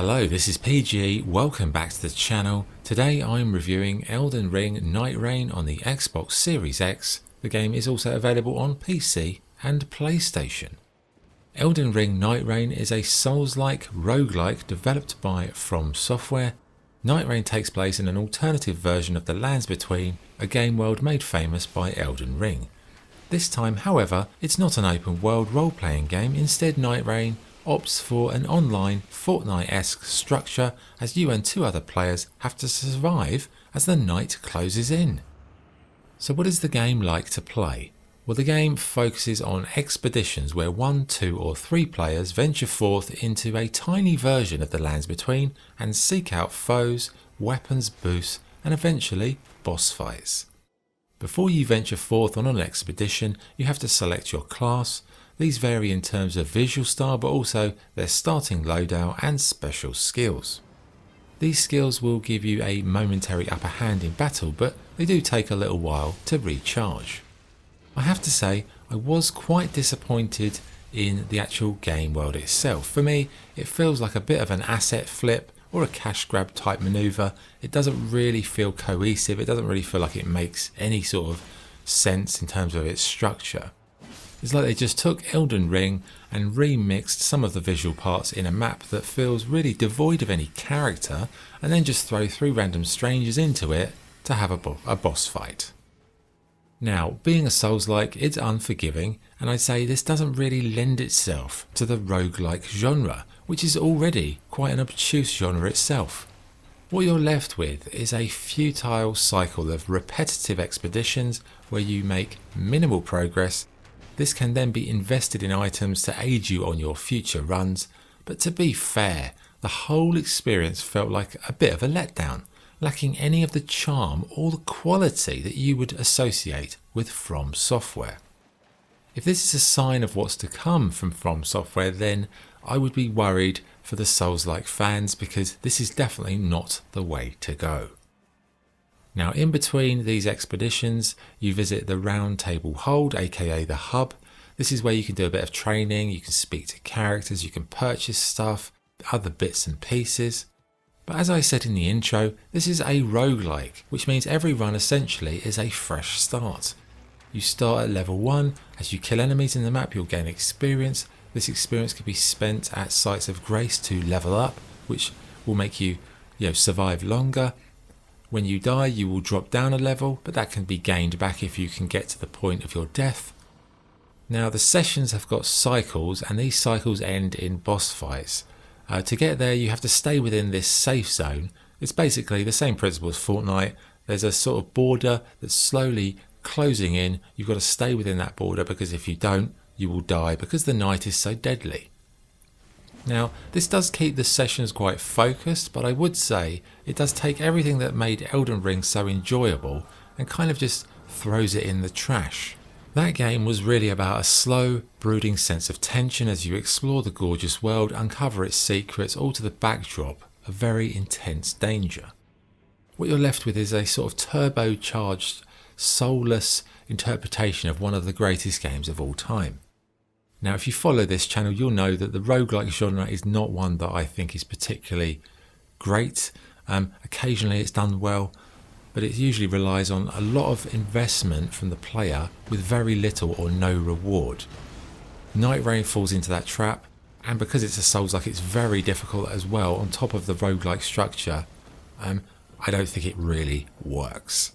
Hello, this is PG, welcome back to the channel. Today I'm reviewing Elden Ring Nightreign on the Xbox Series X. The game is also available on PC and PlayStation. Elden Ring Nightreign is a Soulslike roguelike developed by FromSoftware. Nightreign takes place in an alternative version of the Lands Between, a game world made famous by Elden Ring. This time, however, it's not an open world role-playing game. Instead, Nightreign opts for an online Fortnite-esque structure as you and two other players have to survive as the night closes in. So what is the game like to play? Well, the game focuses on expeditions where 1, 2 or 3 players venture forth into a tiny version of the Lands Between and seek out foes, weapons boosts and eventually boss fights. Before you venture forth on an expedition, you have to select your class. These vary in terms of visual style but also their starting loadout and special skills. These skills will give you a momentary upper hand in battle, but they do take a little while to recharge. I have to say, I was quite disappointed in the actual game world itself. For me, it feels like a bit of an asset flip or a cash grab type maneuver. It doesn't really feel cohesive, it doesn't really feel like it makes any sort of sense in terms of its structure. It's like they just took Elden Ring and remixed some of the visual parts in a map that feels really devoid of any character and then just throw 3 random strangers into it to have a boss fight. Now, being a Souls-like, it's unforgiving, and I'd say this doesn't really lend itself to the roguelike genre, which is already quite an obtuse genre itself. What you're left with is a futile cycle of repetitive expeditions where you make minimal progress. This can then be invested in items to aid you on your future runs, but to be fair, the whole experience felt like a bit of a letdown, lacking any of the charm or the quality that you would associate with FromSoftware. If this is a sign of what's to come from FromSoftware, then I would be worried for the Souls-like fans because this is definitely not the way to go. Now, in between these expeditions, you visit the Round Table Hold, aka the hub. This is where you can do a bit of training, you can speak to characters, you can purchase stuff, other bits and pieces. But as I said in the intro, this is a roguelike, which means every run essentially is a fresh start. You start at level 1, as you kill enemies in the map you'll gain experience. This experience can be spent at sites of grace to level up, which will make you survive longer. When you die you will drop down a level, but that can be gained back if you can get to the point of your death. Now the sessions have got cycles and these cycles end in boss fights. To get there you have to stay within this safe zone. It's basically the same principle as Fortnite. There's a sort of border that's slowly closing in. You've got to stay within that border because if you don't you will die because the night is so deadly. Now, this does keep the sessions quite focused, but I would say it does take everything that made Elden Ring so enjoyable and kind of just throws it in the trash. That game was really about a slow, brooding sense of tension as you explore the gorgeous world, uncover its secrets, all to the backdrop of very intense danger. What you're left with is a sort of turbocharged, soulless interpretation of one of the greatest games of all time. Now, if you follow this channel, you'll know that the roguelike genre is not one that I think is particularly great. Occasionally it's done well, but it usually relies on a lot of investment from the player with very little or no reward. Nightreign falls into that trap, and because it's a Souls-like, it's very difficult as well. On top of the roguelike structure, I don't think it really works.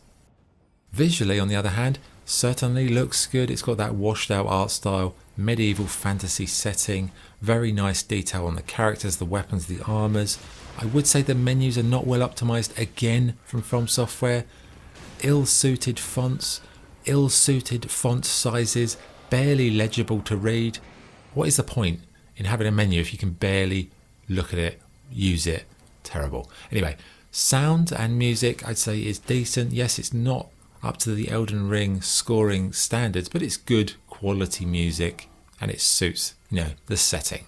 Visually, on the other hand, certainly looks good. It's got that washed out art style, medieval fantasy setting, very nice detail on the characters, the weapons, the armors. I would say the menus are not well optimized again from FromSoftware. Ill-suited fonts, ill-suited font sizes, barely legible to read. What is the point in having a menu if you can barely look at it, use it? Terrible. Anyway, sound and music I'd say is decent. Yes, it's not up to the Elden Ring scoring standards, but it's good quality music and it suits, the setting.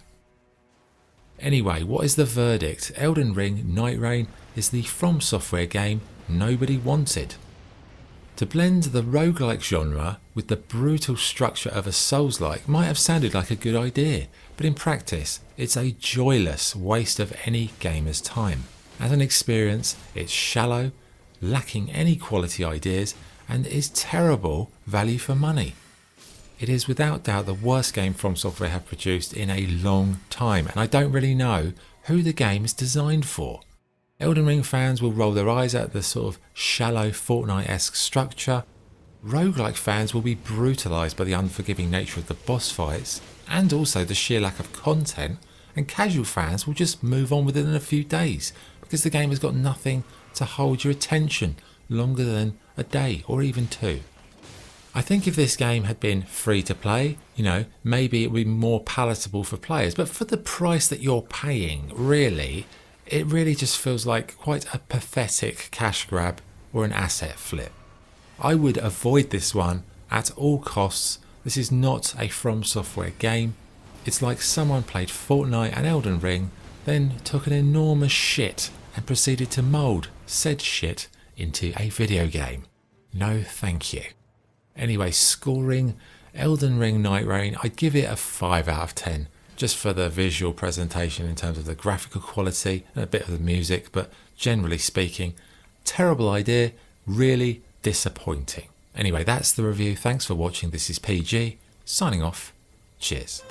Anyway, what is the verdict? Elden Ring Nightreign is the FromSoftware game nobody wanted. To blend the roguelike genre with the brutal structure of a Soulslike might have sounded like a good idea, but in practice it's a joyless waste of any gamer's time. As an experience, it's shallow, lacking any quality ideas, and is terrible value for money. It is without doubt the worst game FromSoftware have produced in a long time, and I don't really know who the game is designed for. Elden Ring fans will roll their eyes at the sort of shallow Fortnite-esque structure. Roguelike fans will be brutalised by the unforgiving nature of the boss fights and also the sheer lack of content, and casual fans will just move on within a few days because the game has got nothing to hold your attention longer than a day or even two. I think if this game had been free to play, maybe it would be more palatable for players, but for the price that you're paying, it really just feels like quite a pathetic cash grab or an asset flip. I would avoid this one at all costs. This is not a FromSoftware game. It's like someone played Fortnite and Elden Ring, then took an enormous shit and proceeded to mould said shit into a video game. No thank you. Anyway, scoring Elden Ring Nightreign, I'd give it a 5 out of 10. Just for the visual presentation in terms of the graphical quality and a bit of the music, but generally speaking, terrible idea, really disappointing. Anyway, that's the review. Thanks for watching. This is PG, signing off. Cheers.